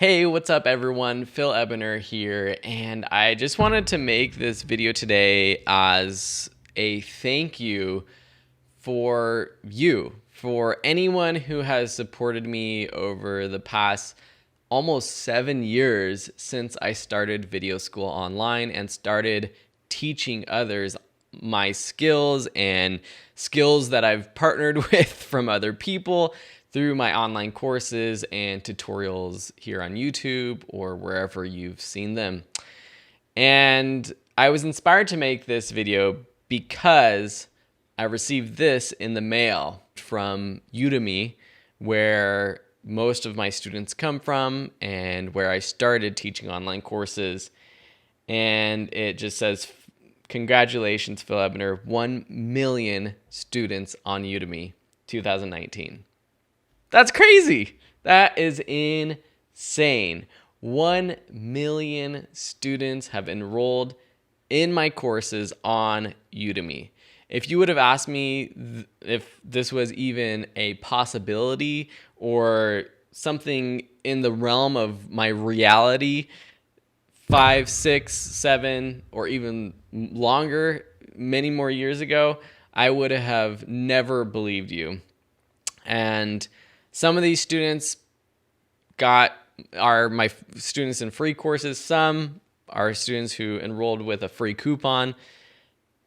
Hey, what's up everyone? Phil Ebener here, and I just wanted to make this video today as a thank you for anyone who has supported me over the past almost 7 years since I started video school online and started teaching others my skills and skills that I've partnered with from other people through my online courses and tutorials here on YouTube or wherever you've seen them. And I was inspired to make this video because I received this in the mail from Udemy, where most of my students come from and where I started teaching online courses. And it just says, congratulations, Phil Ebener, 1 million students on Udemy 2019. That's crazy. That is insane. 1 million students have enrolled in my courses on Udemy. If you would have asked me if this was even a possibility or something in the realm of my reality 5, 6, 7, or even longer, many more years ago, I would have never believed you. And some of these students are my students in free courses. Some are students who enrolled with a free coupon.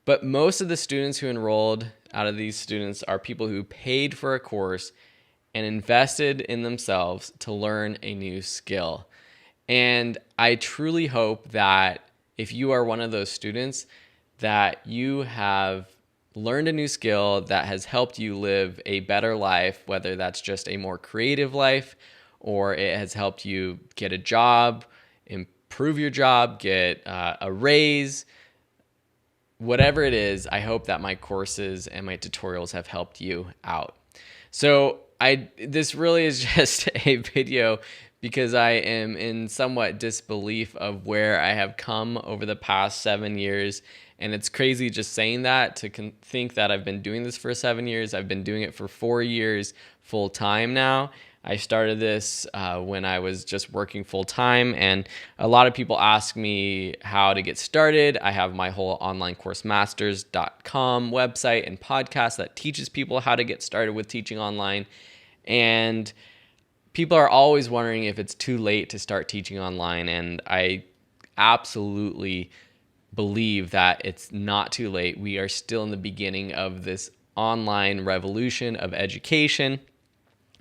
But most of the students who enrolled out of these students are people who paid for a course and invested in themselves to learn a new skill. And I truly hope that if you are one of those students, that you have learned a new skill that has helped you live a better life, whether that's just a more creative life or it has helped you get a job, improve your job, get a raise, whatever it is. I hope that my courses and my tutorials have helped you out. So this really is just a video because I am in somewhat disbelief of where I have come over the past 7 years. And it's crazy just saying that, to think that I've been doing this for 7 years. I've been doing it for 4 years full time now. I started this when I was just working full time, and a lot of people ask me how to get started. I have my whole onlinecoursemasters.com website and podcast that teaches people how to get started with teaching online. And people are always wondering if it's too late to start teaching online, and I absolutely believe that it's not too late. We are still in the beginning of this online revolution of education,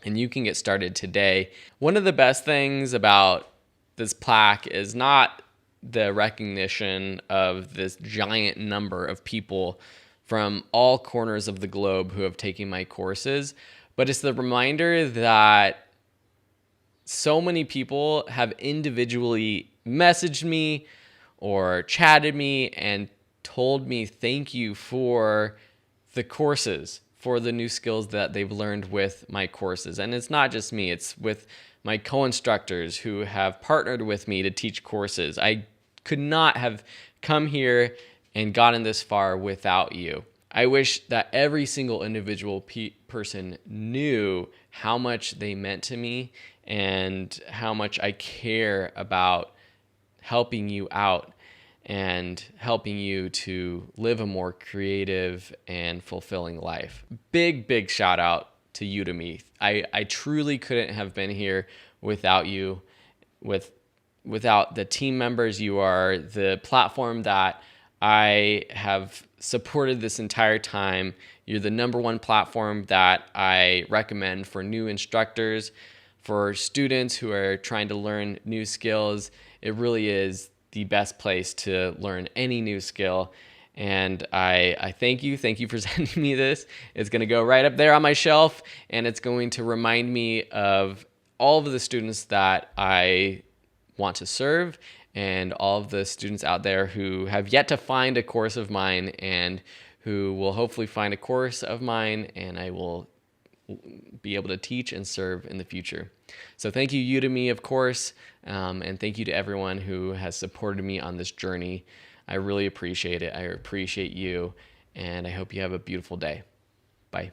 and you can get started today. One of the best things about this plaque is not the recognition of this giant number of people from all corners of the globe who have taken my courses, but it's the reminder that so many people have individually messaged me or chatted me and told me thank you for the courses, for the new skills that they've learned with my courses. And it's not just me, it's with my co-instructors who have partnered with me to teach courses. I could not have come here and gotten this far without you. I wish that every single individual person knew how much they meant to me and how much I care about helping you out and helping you to live a more creative and fulfilling life. Big shout out to Udemy. I truly couldn't have been here without you, without the team members. You are the platform that I have supported this entire time. You're the #1 platform that I recommend for new instructors, for students who are trying to learn new skills. It really is the best place to learn any new skill. And I thank you. Thank you for sending me this. It's going to go right up there on my shelf, and it's going to remind me of all of the students that I want to serve and all of the students out there who have yet to find a course of mine and who will hopefully find a course of mine, and I will be able to teach and serve in the future. So thank you, Udemy, of course, and thank you to everyone who has supported me on this journey. I really appreciate it. I appreciate you, and I hope you have a beautiful day. Bye.